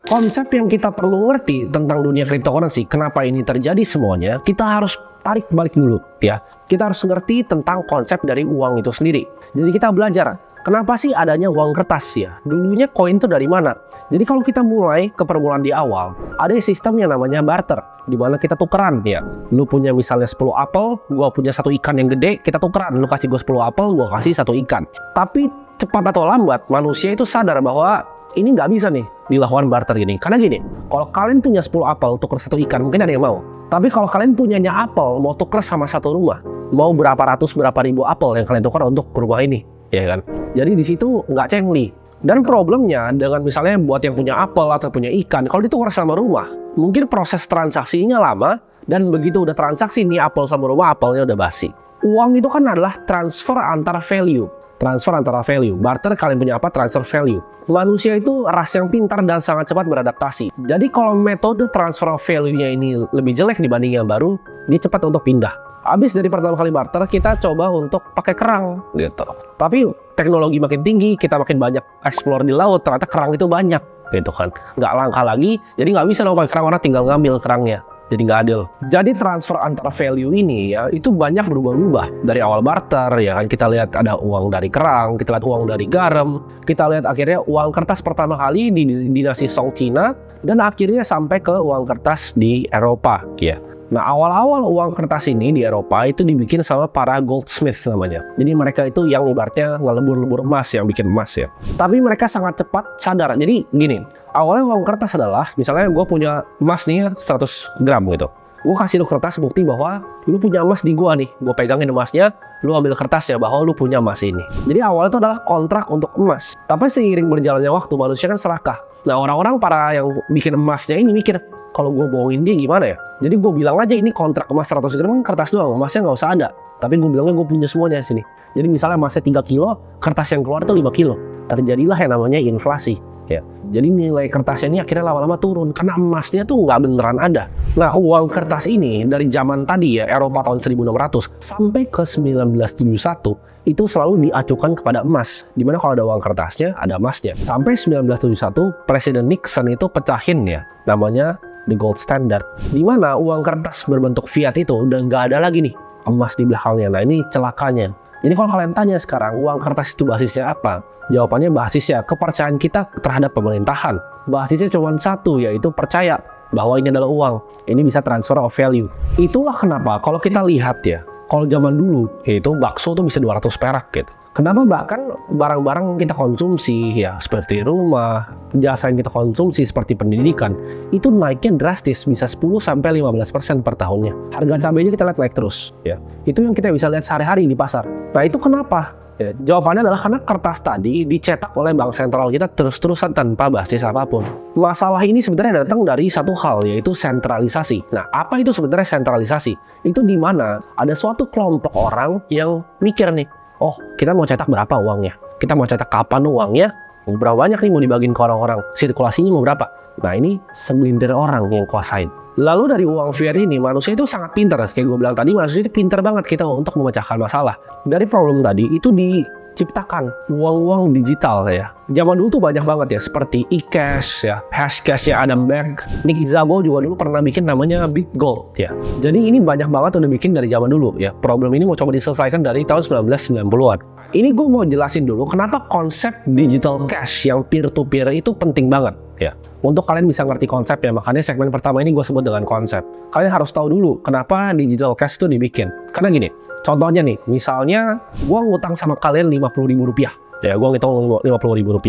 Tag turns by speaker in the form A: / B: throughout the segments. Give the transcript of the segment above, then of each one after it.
A: Konsep yang kita perlu ngerti tentang dunia cryptocurrency, kenapa ini terjadi semuanya, kita harus tarik balik dulu ya. Kita harus ngerti tentang konsep dari uang itu sendiri. Jadi kita belajar, kenapa sih adanya uang kertas ya? Dulunya koin itu dari mana? Jadi kalau kita mulai ke permulaan di awal, ada sistem yang namanya barter, di mana kita tukeran ya. Lu punya misalnya 10 apel, gua punya satu ikan yang gede, kita tukeran. Lu kasih gua 10 apel, gua kasih satu ikan. Tapi cepat atau lambat, manusia itu sadar bahwa ini nggak bisa nih dilakukan barter gini. Karena gini, kalau kalian punya 10 apel tuker satu ikan, mungkin ada yang mau. Tapi kalau kalian punyanya apel mau tuker sama satu rumah, mau berapa ratus, berapa ribu apel yang kalian tukar untuk rumah ini, ya kan? Jadi di situ nggak cengli. Dan problemnya dengan misalnya buat yang punya apel atau punya ikan, kalau ditukar sama rumah, mungkin proses transaksinya lama, dan begitu udah transaksi nih apel sama rumah, apelnya udah basi. Uang itu kan adalah transfer antara value. Transfer antara value. Barter kalian punya apa? Transfer value. Manusia itu ras yang pintar dan sangat cepat beradaptasi. Jadi kalau metode transfer value-nya ini lebih jelek dibanding yang baru, dia cepat untuk pindah. Habis dari pertama kali barter, kita coba untuk pakai kerang gitu. Tapi teknologi makin tinggi, kita makin banyak explore di laut, ternyata kerang itu banyak gitu kan. Nggak langka lagi, jadi nggak bisa dong pakai kerang, orang tinggal ngambil kerangnya. Jadi nggak adil. Jadi transfer antara value ini ya itu banyak berubah-ubah. Dari awal barter ya kan, kita lihat ada uang dari kerang, kita lihat uang dari garam, kita lihat akhirnya uang kertas pertama kali di dinasti Song Cina, dan akhirnya sampai ke uang kertas di Eropa ya. Nah awal-awal uang kertas ini di Eropa itu dibikin sama para goldsmith namanya. Jadi mereka itu yang ibaratnya ngelebur-lebur emas, yang bikin emas ya. Tapi mereka sangat cepat sadar. Jadi gini, awalnya uang kertas adalah misalnya gue punya emas nih 100 gram gitu. Gue kasih lu kertas bukti bahwa lu punya emas di gua nih. Gue pegangin emasnya, lu ambil kertasnya bahwa lu punya emas ini. Jadi awalnya itu adalah kontrak untuk emas. Tapi seiring berjalannya waktu, manusia kan serakah. Nah orang-orang para yang bikin emasnya ini mikir, kalau gue bohongin dia gimana ya? Jadi gue bilang aja ini kontrak emas 100 gram kertas doang, emasnya nggak usah ada. Tapi gue bilangnya gue punya semuanya di sini. Jadi misalnya emasnya 3 kilo, kertas yang keluar itu 5 kilo. Terjadilah yang namanya inflasi. Ya. Jadi nilai kertasnya ini akhirnya lama-lama turun karena emasnya tuh nggak beneran ada. Nah uang kertas ini dari zaman tadi ya Eropa tahun 1600 sampai ke 1971 itu selalu diacukan kepada emas. Dimana kalau ada uang kertasnya ada emasnya. Sampai 1971 Presiden Nixon itu pecahin ya namanya the gold standard. Dimana uang kertas berbentuk fiat itu udah nggak ada lagi nih emas di belakangnya. Nah ini celakanya. Jadi kalau kalian tanya sekarang uang kertas itu basisnya apa? Jawabannya basisnya kepercayaan kita terhadap pemerintahan. Basisnya cuma satu, yaitu percaya bahwa ini adalah uang. Ini bisa transfer of value. Itulah kenapa kalau kita lihat ya, kalau zaman dulu yaitu bakso tuh bisa 200 perak gitu. Kenapa bahkan barang-barang kita konsumsi ya seperti rumah, jasa yang kita konsumsi seperti pendidikan itu naiknya drastis, bisa 10-15% per tahunnya. Harga cabainya kita lihat naik terus ya. Itu yang kita bisa lihat sehari-hari di pasar. Nah itu kenapa? Ya, jawabannya adalah karena kertas tadi dicetak oleh bank sentral kita terus-terusan tanpa basis apapun. Masalah ini sebenarnya datang dari satu hal, yaitu sentralisasi. Nah, apa itu sebenarnya sentralisasi? Itu di mana ada suatu kelompok orang yang mikir nih, oh kita mau cetak berapa uangnya? Kita mau cetak kapan uangnya? Berapa banyak nih mau dibagiin ke orang-orang? Sirkulasinya mau berapa? Nah ini segelintir orang yang kuasain. Lalu dari uang fiat ini manusia itu sangat pintar. Kayak gue bilang tadi, manusia itu pintar banget kita untuk memecahkan masalah. Dari problem tadi itu diciptakan uang-uang digital ya. Zaman dulu tuh banyak banget ya, seperti e-cash ya, hashcash ya, Adam Back, Nick Szabo juga dulu pernah bikin namanya BitGold ya. Jadi ini banyak banget udah bikin dari zaman dulu ya. Problem ini mau coba diselesaikan dari tahun 1990-an. Ini gue mau jelasin dulu kenapa konsep digital cash yang peer-to-peer itu penting banget ya. Untuk kalian bisa ngerti konsep ya, makanya segmen pertama ini gue sebut dengan konsep. Kalian harus tahu dulu kenapa digital cash itu dibikin. Karena gini, contohnya nih, misalnya gue ngutang sama kalian Rp50.000. Ya, gue ngitung Rp50.000.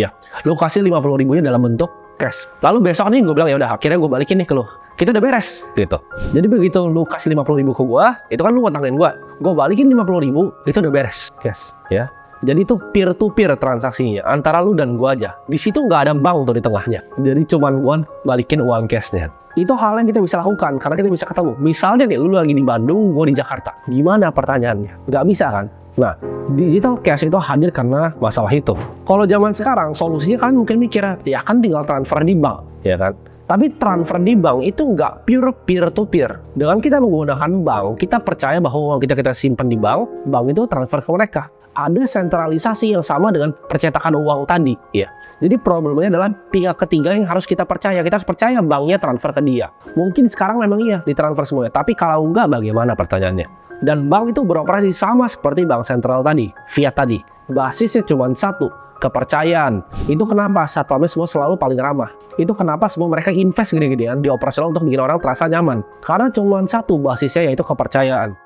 A: Lu kasih Rp50.000-nya dalam bentuk cash. Lalu besok nih gue bilang, ya udah akhirnya gue balikin nih ke lu. Kita udah beres gitu. Jadi begitu lu kasih Rp50.000 ke gue, itu kan lu ngutangin gue. Gue balikin Rp50.000, itu udah beres cash ya. Jadi itu peer-to-peer transaksinya antara lu dan gua aja. Di situ nggak ada bank tuh di tengahnya. Jadi cuman gua balikin uang cashnya. Itu hal yang kita bisa lakukan karena kita bisa ketemu. Misalnya nih, lu lagi di Bandung, gua di Jakarta. Gimana pertanyaannya? Nggak bisa kan? Nah, digital cash itu hadir karena masalah itu. Kalau zaman sekarang solusinya kan mungkin mikir ya kan tinggal transfer di bank, ya kan? Tapi transfer di bank itu nggak pure peer-to-peer. Dengan kita menggunakan bank, kita percaya bahwa uang kita simpan di bank itu transfer ke mereka. Ada sentralisasi yang sama dengan percetakan uang tadi ya. Jadi problemnya adalah pihak ketiga yang harus kita percaya. Kita harus percaya banknya transfer ke dia. Mungkin sekarang memang iya ditransfer semuanya, tapi kalau enggak bagaimana pertanyaannya? Dan bank itu beroperasi sama seperti bank sentral tadi, fiat tadi. Basisnya cuma satu, kepercayaan. Itu kenapa satpamnya semua selalu paling ramah. Itu kenapa semua mereka invest gede-gedean di operasional untuk bikin orang terasa nyaman. Karena cuma satu basisnya, yaitu kepercayaan.